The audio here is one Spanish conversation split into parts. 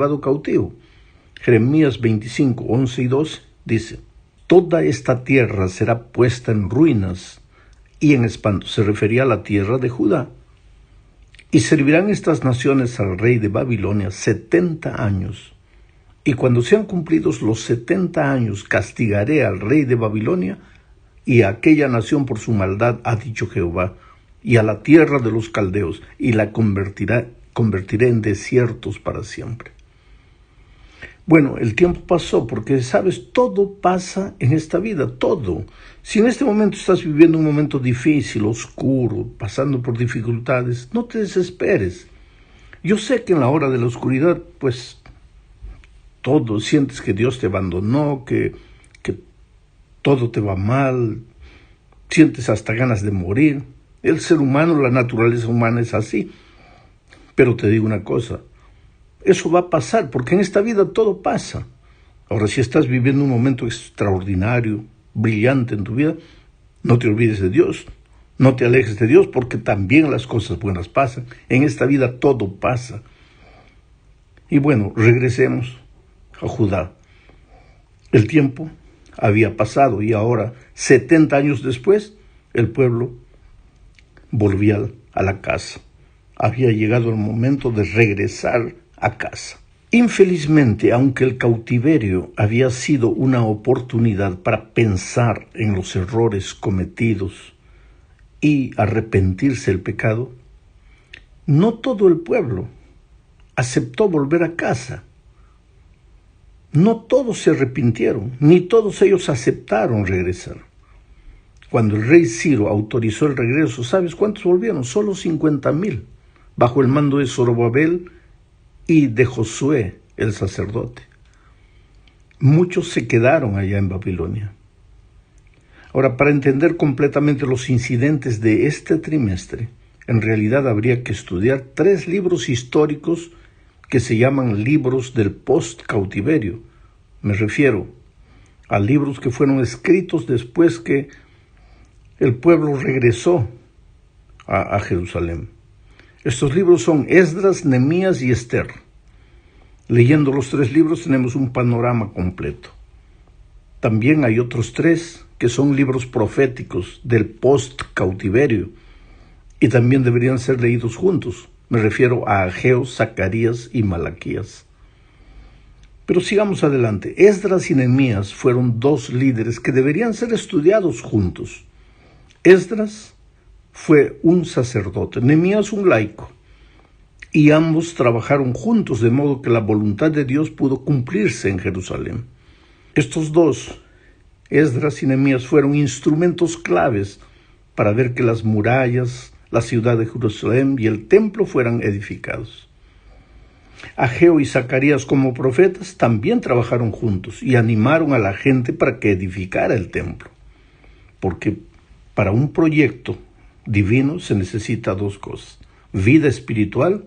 llevado cautivo. Jeremías 25, 11 y 12 dice: toda esta tierra será puesta en ruinas y en espanto. Se refería a la tierra de Judá. Y servirán estas naciones al rey de Babilonia 70 años. Y cuando sean cumplidos los 70 años, castigaré al rey de Babilonia y a aquella nación por su maldad, ha dicho Jehová, y a la tierra de los caldeos, y la convertiré en desiertos para siempre. Bueno, el tiempo pasó porque, sabes, todo pasa en esta vida, todo. Si en este momento estás viviendo un momento difícil, oscuro, pasando por dificultades, no te desesperes. Yo sé que en la hora de la oscuridad, pues, todo, sientes que Dios te abandonó, que todo te va mal, sientes hasta ganas de morir. El ser humano, la naturaleza humana es así. Pero te digo una cosa, eso va a pasar, porque en esta vida todo pasa. Ahora, si estás viviendo un momento extraordinario, brillante en tu vida, no te olvides de Dios, no te alejes de Dios, porque también las cosas buenas pasan. En esta vida todo pasa. Y bueno, regresemos a Judá. El tiempo había pasado y ahora, 70 años después, el pueblo volvía a la casa. Había llegado el momento de regresar a casa. Infelizmente, aunque el cautiverio había sido una oportunidad para pensar en los errores cometidos y arrepentirse del pecado, no todo el pueblo aceptó volver a casa. No todos se arrepintieron, ni todos ellos aceptaron regresar. Cuando el rey Ciro autorizó el regreso, ¿sabes cuántos volvieron? Solo 50,000, bajo el mando de Zorobabel y de Josué, el sacerdote. Muchos se quedaron allá en Babilonia. Ahora, para entender completamente los incidentes de este trimestre, en realidad habría que estudiar 3 libros históricos que se llaman libros del post-cautiverio. Me refiero a libros que fueron escritos después que el pueblo regresó a Jerusalén. Estos libros son Esdras, Nehemías y Esther. Leyendo los 3 libros tenemos un panorama completo. También hay otros 3 que son libros proféticos del post-cautiverio y también deberían ser leídos juntos. Me refiero a Ageo, Zacarías y Malaquías. Pero sigamos adelante. Esdras y Nehemías fueron 2 líderes que deberían ser estudiados juntos. Esdras fue un sacerdote, Nehemías un laico, y ambos trabajaron juntos de modo que la voluntad de Dios pudo cumplirse en Jerusalén. Estos 2, Esdras y Nehemías, fueron instrumentos claves para ver que las murallas, la ciudad de Jerusalén y el templo fueran edificados. Ageo y Zacarías, como profetas, también trabajaron juntos y animaron a la gente para que edificara el templo, porque para un proyecto divino se necesita 2 cosas: vida espiritual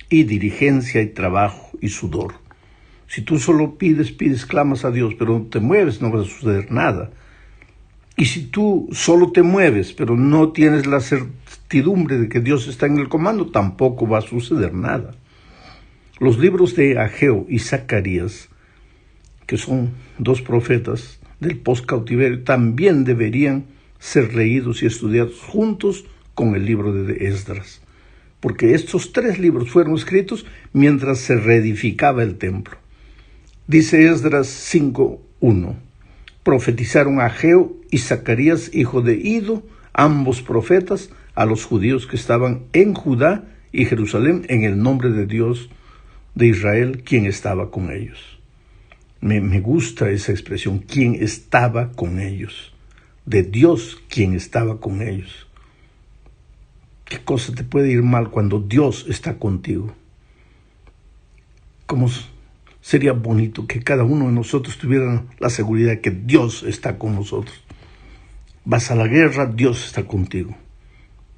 y diligencia y trabajo y sudor. Si tú solo pides, clamas a Dios, pero no te mueves, no va a suceder nada. Y si tú solo te mueves, pero no tienes la certidumbre de que Dios está en el comando, tampoco va a suceder nada. Los libros de Ageo y Zacarías, que son 2 profetas del post-cautiverio, también deberían ser leídos y estudiados juntos con el libro de Esdras, porque estos 3 libros fueron escritos mientras se reedificaba el templo. Dice Esdras 5:1, profetizaron Ageo y Zacarías, hijo de Ido, ambos profetas, a los judíos que estaban en Judá y Jerusalén en el nombre de Dios de Israel, quien estaba con ellos. Me gusta esa expresión, quien estaba con ellos. De Dios, quien estaba con ellos. ¿Qué cosa te puede ir mal cuando Dios está contigo? ¿Cómo sería bonito que cada uno de nosotros tuviera la seguridad de que Dios está con nosotros? Vas a la guerra, Dios está contigo.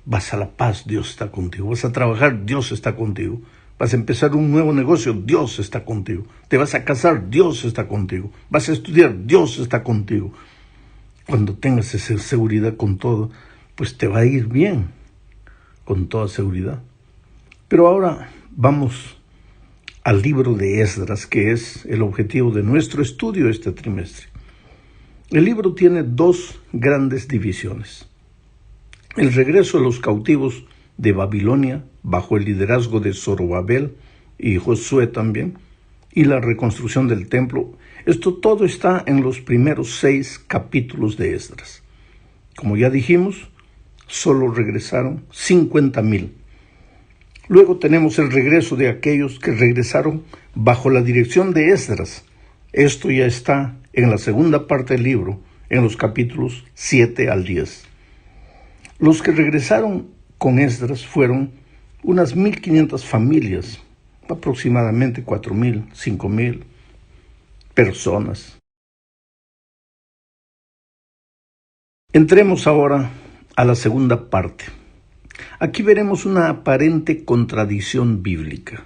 Vas a la paz, Dios está contigo. Vas a trabajar, Dios está contigo. Vas a empezar un nuevo negocio, Dios está contigo. Te vas a casar, Dios está contigo. Vas a estudiar, Dios está contigo. Cuando tengas esa seguridad con todo, pues te va a ir bien, con toda seguridad. Pero ahora vamos al libro de Esdras, que es el objetivo de nuestro estudio este trimestre. El libro tiene dos grandes divisiones: el regreso de los cautivos de Babilonia bajo el liderazgo de Zorobabel y Josué también, y la reconstrucción del templo. Esto todo está en los primeros 6 capítulos de Esdras. Como ya dijimos, solo regresaron 50,000. Luego tenemos el regreso de aquellos que regresaron bajo la dirección de Esdras. Esto ya está en la segunda parte del libro, en los capítulos 7 al 10. Los que regresaron con Esdras fueron unas 1,500 familias, aproximadamente 4,000, 5,000 personas. Entremos ahora a la segunda parte. Aquí veremos una aparente contradicción bíblica.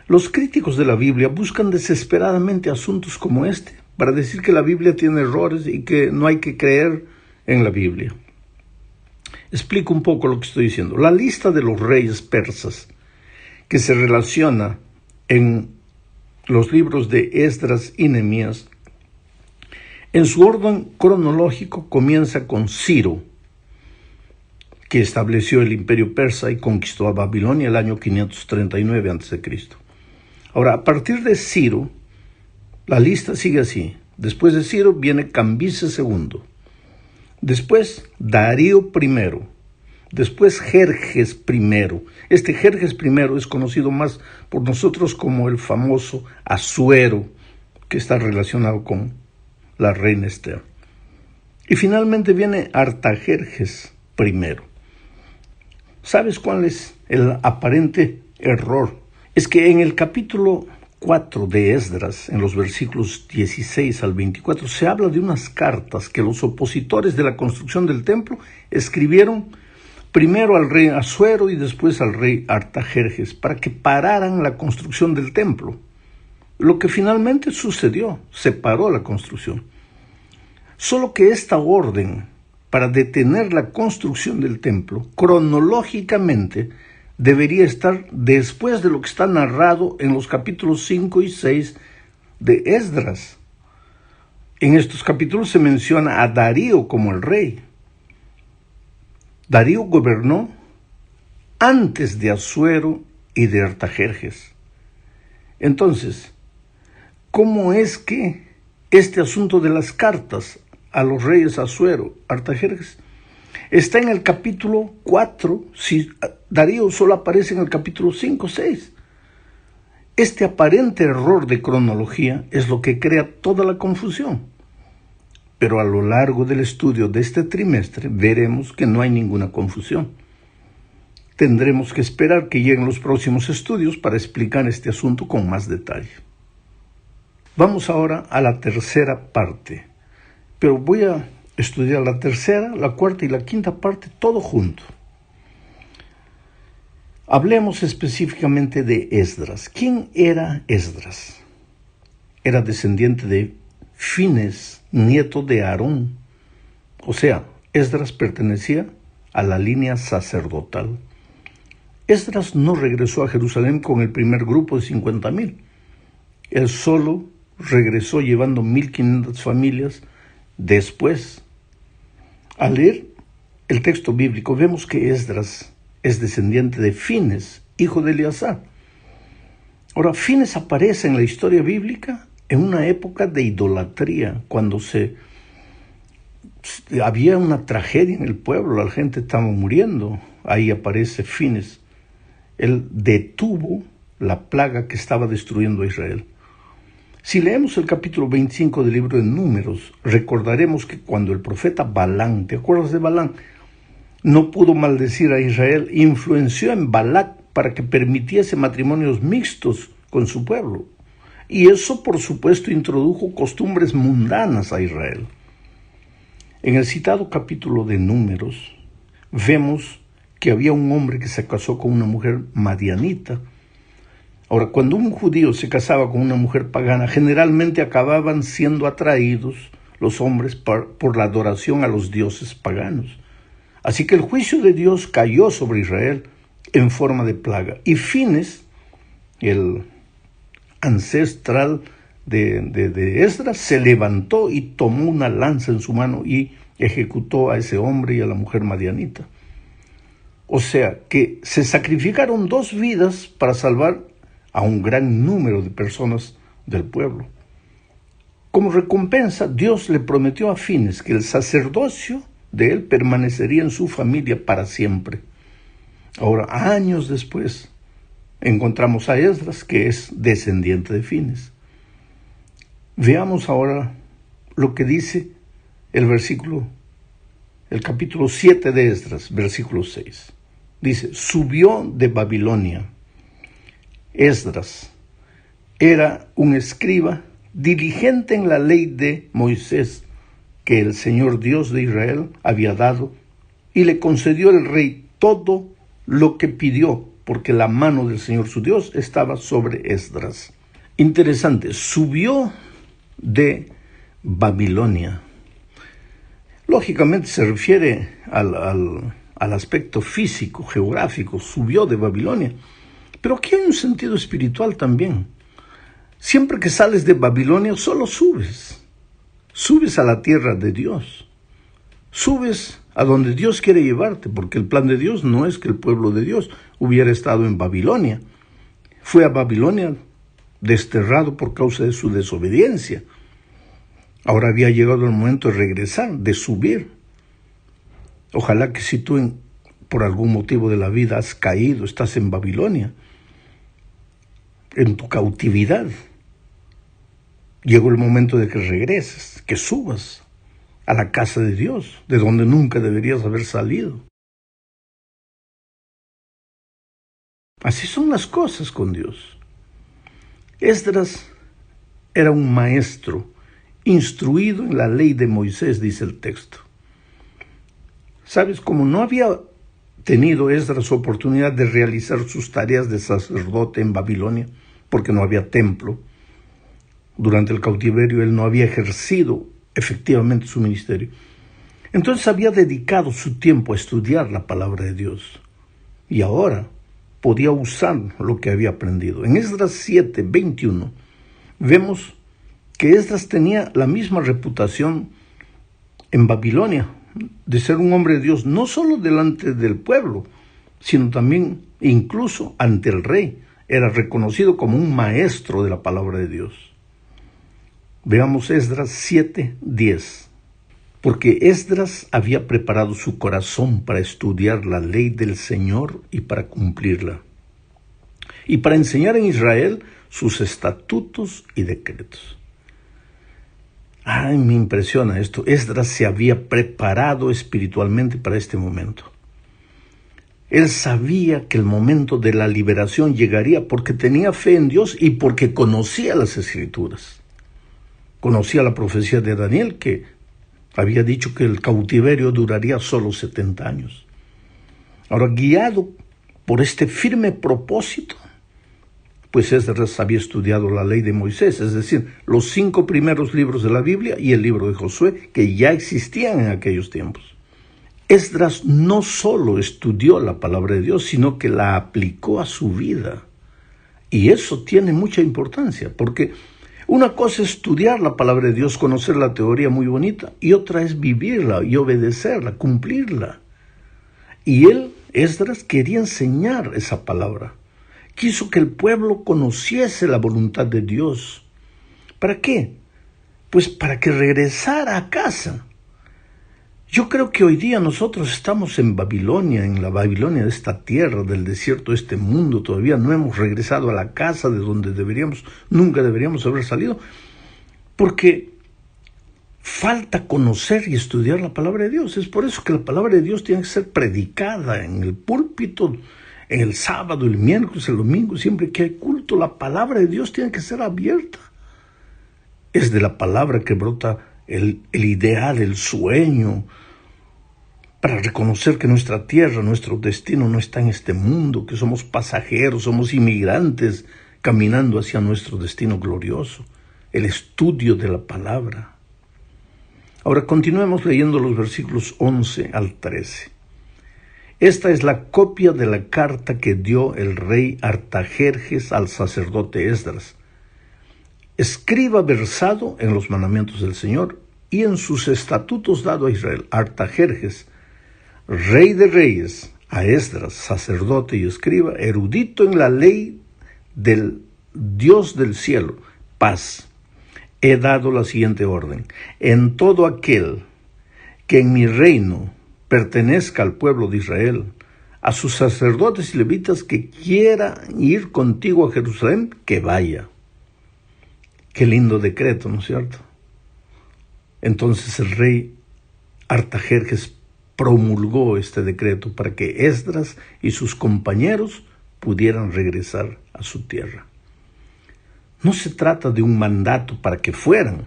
Los críticos de la Biblia buscan desesperadamente asuntos como este para decir que la Biblia tiene errores y que no hay que creer en la Biblia. Explico un poco lo que estoy diciendo. La lista de los reyes persas que se relaciona en los libros de Esdras y Nehemías, en su orden cronológico comienza con Ciro, que estableció el imperio persa y conquistó a Babilonia el año 539 a.C. Ahora, a partir de Ciro, la lista sigue así. Después de Ciro viene Cambises II, después Darío I, después Jerjes I. Este Jerjes I es conocido más por nosotros como el famoso Asuero, que está relacionado con la reina Esther. Y finalmente viene Artajerjes I. ¿Sabes cuál es el aparente error? Es que en el capítulo 4 de Esdras, en los versículos 16 al 24, se habla de unas cartas que los opositores de la construcción del templo escribieron primero al rey Asuero y después al rey Artajerjes para que pararan la construcción del templo. Lo que finalmente sucedió, se paró la construcción. Solo que esta orden para detener la construcción del templo, cronológicamente, debería estar después de lo que está narrado en los capítulos 5 y 6 de Esdras. En estos capítulos se menciona a Darío como el rey. Darío gobernó antes de Asuero y de Artajerjes. Entonces, ¿cómo es que este asunto de las cartas a los reyes Asuero, Artajerjes, está en el capítulo 4, si Darío solo aparece en el capítulo 5, 6? Este aparente error de cronología es lo que crea toda la confusión. Pero a lo largo del estudio de este trimestre veremos que no hay ninguna confusión. Tendremos que esperar que lleguen los próximos estudios para explicar este asunto con más detalle. Vamos ahora a la tercera parte, pero voy a estudiar la tercera, la cuarta y la quinta parte todo junto. Hablemos específicamente de Esdras. ¿Quién era Esdras? Era descendiente de Fines, nieto de Aarón. O sea, Esdras pertenecía a la línea sacerdotal. Esdras no regresó a Jerusalén con el primer grupo de 50,000. Él solo regresó llevando 1,500 familias después. Al leer el texto bíblico vemos que Esdras es descendiente de Fines, hijo de Eleazar. Ahora, Fines aparece en la historia bíblica en una época de idolatría, cuando había una tragedia en el pueblo, la gente estaba muriendo. Ahí aparece Fines. Él detuvo la plaga que estaba destruyendo a Israel. Si leemos el capítulo 25 del libro de Números, recordaremos que cuando el profeta Balán, ¿te acuerdas de Balán?, no pudo maldecir a Israel, influenció en Balac para que permitiese matrimonios mixtos con su pueblo. Y eso, por supuesto, introdujo costumbres mundanas a Israel. En el citado capítulo de Números, vemos que había un hombre que se casó con una mujer madianita. Ahora, cuando un judío se casaba con una mujer pagana, generalmente acababan siendo atraídos los hombres por la adoración a los dioses paganos. Así que el juicio de Dios cayó sobre Israel en forma de plaga. Y Fines, el ancestral de Esdras, se levantó y tomó una lanza en su mano y ejecutó a ese hombre y a la mujer madianita. O sea, que se sacrificaron 2 vidas para salvar a un gran número de personas del pueblo. Como recompensa, Dios le prometió a Fines que el sacerdocio de él permanecería en su familia para siempre. Ahora, años después, encontramos a Esdras, que es descendiente de Fines. Veamos ahora lo que dice el capítulo 7 de Esdras, versículo 6. Dice, subió de Babilonia. Esdras era un escriba diligente en la ley de Moisés, que el Señor Dios de Israel había dado, y le concedió el rey todo lo que pidió, porque la mano del Señor su Dios estaba sobre Esdras. Interesante, subió de Babilonia. Lógicamente se refiere al aspecto físico, geográfico, subió de Babilonia. Pero aquí hay un sentido espiritual también. Siempre que sales de Babilonia, solo subes. Subes a la tierra de Dios. Subes a donde Dios quiere llevarte, porque el plan de Dios no es que el pueblo de Dios hubiera estado en Babilonia. Fue a Babilonia desterrado por causa de su desobediencia. Ahora había llegado el momento de regresar, de subir. Ojalá que si tú por algún motivo de la vida has caído, estás en Babilonia, en tu cautividad, llegó el momento de que regreses, que subas a la casa de Dios, de donde nunca deberías haber salido. Así son las cosas con Dios. Esdras era un maestro, instruido en la ley de Moisés, dice el texto. ¿Sabes? Como no había tenido Esdras oportunidad de realizar sus tareas de sacerdote en Babilonia, porque no había templo, durante el cautiverio él no había ejercido efectivamente su ministerio. Entonces había dedicado su tiempo a estudiar la palabra de Dios. Y ahora podía usar lo que había aprendido. En Esdras 7:21 vemos que Esdras tenía la misma reputación en Babilonia, de ser un hombre de Dios, no solo delante del pueblo, sino también incluso ante el rey. Era reconocido como un maestro de la palabra de Dios. Veamos Esdras 7:10. Porque Esdras había preparado su corazón para estudiar la ley del Señor y para cumplirla, y para enseñar en Israel sus estatutos y decretos. Ay, me impresiona esto. Esdras se había preparado espiritualmente para este momento. Él sabía que el momento de la liberación llegaría porque tenía fe en Dios y porque conocía las Escrituras. Conocía la profecía de Daniel, que había dicho que el cautiverio duraría solo 70 años. Ahora, guiado por este firme propósito, pues Esdras había estudiado la ley de Moisés, es decir, los 5 primeros libros de la Biblia y el libro de Josué, que ya existían en aquellos tiempos. Esdras no solo estudió la palabra de Dios, sino que la aplicó a su vida. Y eso tiene mucha importancia, porque una cosa es estudiar la palabra de Dios, conocer la teoría muy bonita, y otra es vivirla y obedecerla, cumplirla. Y Esdras, quería enseñar esa palabra. Quiso que el pueblo conociese la voluntad de Dios. ¿Para qué? Pues para que regresara a casa. Yo creo que hoy día nosotros estamos en Babilonia, en la Babilonia de esta tierra, del desierto de este mundo. Todavía no hemos regresado a la casa de donde nunca deberíamos haber salido, porque falta conocer y estudiar la palabra de Dios. Es por eso que la palabra de Dios tiene que ser predicada en el púlpito, en el sábado, el miércoles, el domingo, siempre que hay culto. La palabra de Dios tiene que ser abierta. Es de la palabra que brota el ideal, el sueño, para reconocer que nuestra tierra, nuestro destino no está en este mundo, que somos pasajeros, somos inmigrantes caminando hacia nuestro destino glorioso. El estudio de la palabra. Ahora continuemos leyendo los versículos 11 al 13. Esta es la copia de la carta que dio el rey Artajerjes al sacerdote Esdras, escriba versado en los mandamientos del Señor y en sus estatutos dado a Israel, Artajerjes, rey de reyes, a Esdras, sacerdote y escriba, erudito en la ley del Dios del cielo, paz. He dado la siguiente orden: en todo aquel que en mi reino pertenezca al pueblo de Israel, a sus sacerdotes y levitas que quieran ir contigo a Jerusalén, que vaya. Qué lindo decreto, ¿no es cierto? Entonces el rey Artajerjes promulgó este decreto para que Esdras y sus compañeros pudieran regresar a su tierra. No se trata de un mandato para que fueran,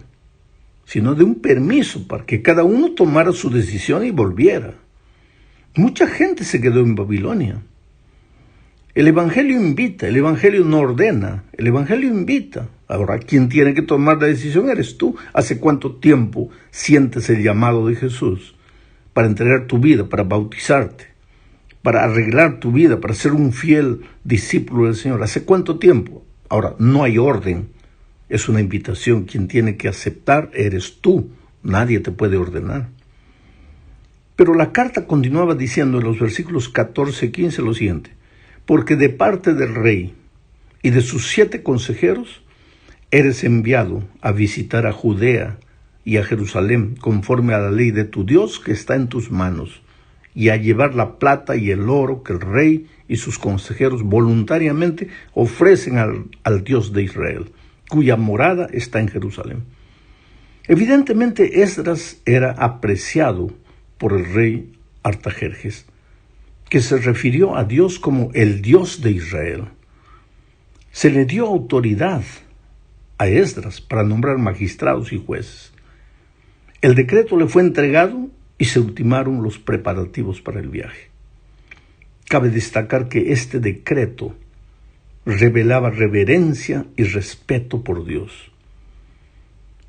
sino de un permiso para que cada uno tomara su decisión y volviera. Mucha gente se quedó en Babilonia. El Evangelio invita, el Evangelio no ordena, el Evangelio invita. Ahora, quien tiene que tomar la decisión eres tú. ¿Hace cuánto tiempo sientes el llamado de Jesús para entregar tu vida, para bautizarte, para arreglar tu vida, para ser un fiel discípulo del Señor? ¿Hace cuánto tiempo? Ahora, no hay orden, es una invitación. Quien tiene que aceptar eres tú, nadie te puede ordenar. Pero la carta continuaba diciendo en los versículos 14 y 15 lo siguiente: porque de parte del rey y de sus 7 consejeros eres enviado a visitar a Judea y a Jerusalén conforme a la ley de tu Dios que está en tus manos, y a llevar la plata y el oro que el rey y sus consejeros voluntariamente ofrecen al Dios de Israel, cuya morada está en Jerusalén. Evidentemente Esdras era apreciado por el rey Artajerjes, que se refirió a Dios como el Dios de Israel. Se le dio autoridad a Esdras para nombrar magistrados y jueces. El decreto le fue entregado y se ultimaron los preparativos para el viaje. Cabe destacar que este decreto revelaba reverencia y respeto por Dios.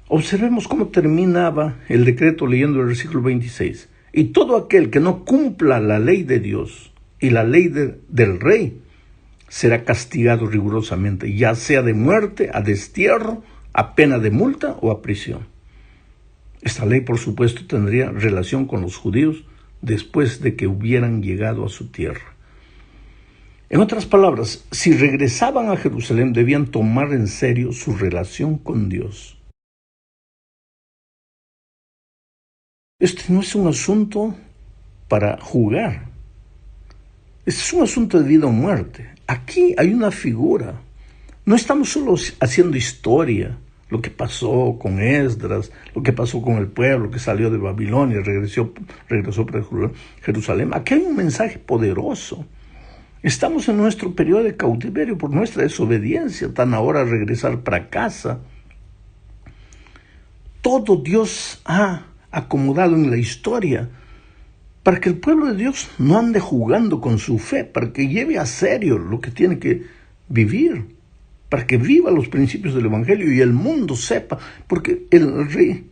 Observemos cómo terminaba el decreto leyendo el versículo 26. Y todo aquel que no cumpla la ley de Dios y la ley del rey será castigado rigurosamente, ya sea de muerte, a destierro, a pena de multa o a prisión. Esta ley, por supuesto, tendría relación con los judíos después de que hubieran llegado a su tierra. En otras palabras, si regresaban a Jerusalén, debían tomar en serio su relación con Dios. Este no es un asunto para jugar. Este es un asunto de vida o muerte. Aquí hay una figura. No estamos solo haciendo historia, lo que pasó con Esdras, lo que pasó con el pueblo que salió de Babilonia, regresó para Jerusalén. Aquí hay un mensaje poderoso. Estamos en nuestro periodo de cautiverio por nuestra desobediencia, tan ahora regresar para casa. Todo Dios ha acomodado en la historia para que el pueblo de Dios no ande jugando con su fe, para que lleve a serio lo que tiene que vivir, para que viva los principios del Evangelio y el mundo sepa, porque el rey,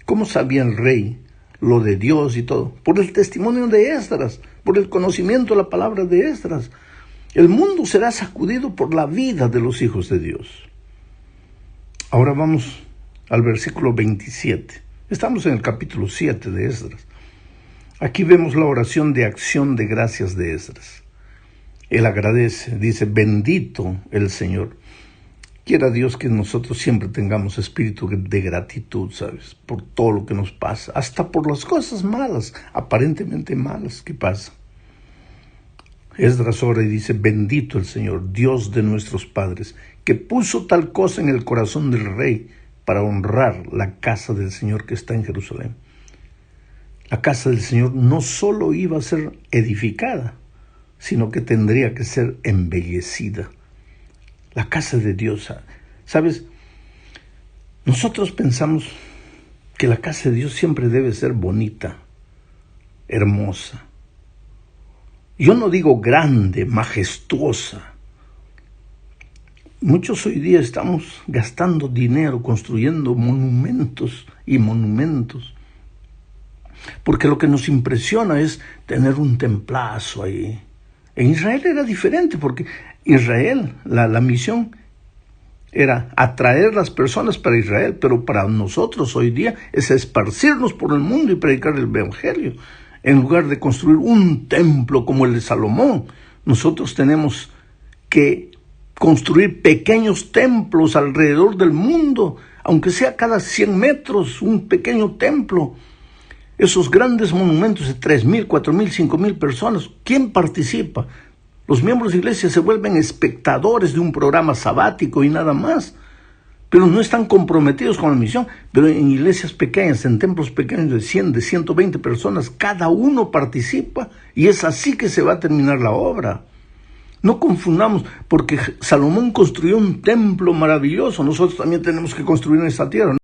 ¿cómo sabía el rey lo de Dios y todo? Por el testimonio de Esdras, por el conocimiento de la palabra de Esdras. El mundo será sacudido por la vida de los hijos de Dios. Ahora vamos al versículo 27. Estamos en el capítulo 7 de Esdras. Aquí vemos la oración de acción de gracias de Esdras. Él agradece, dice: bendito el Señor. Quiera Dios que nosotros siempre tengamos espíritu de gratitud, ¿sabes? Por todo lo que nos pasa, hasta por las cosas malas, aparentemente malas que pasan. Esdras ora y dice: bendito el Señor, Dios de nuestros padres, que puso tal cosa en el corazón del rey para honrar la casa del Señor que está en Jerusalén. La casa del Señor no solo iba a ser edificada, sino que tendría que ser embellecida. La casa de Dios, ¿sabes? Nosotros pensamos que la casa de Dios siempre debe ser bonita, hermosa. Yo no digo grande, majestuosa. Muchos hoy día estamos gastando dinero construyendo monumentos y monumentos, porque lo que nos impresiona es tener un templazo ahí. En Israel era diferente, porque Israel, la misión era atraer las personas para Israel, pero para nosotros hoy día es esparcirnos por el mundo y predicar el Evangelio. En lugar de construir un templo como el de Salomón, nosotros tenemos que construir pequeños templos alrededor del mundo, aunque sea cada 100 metros, un pequeño templo. Esos grandes monumentos de 3,000, 4,000, 5,000 personas, ¿quién participa? Los miembros de iglesia se vuelven espectadores de un programa sabático y nada más, pero no están comprometidos con la misión. Pero en iglesias pequeñas, en templos pequeños de 100, de 120 personas, cada uno participa y es así que se va a terminar la obra. No confundamos, porque Salomón construyó un templo maravilloso, nosotros también tenemos que construir en esta tierra.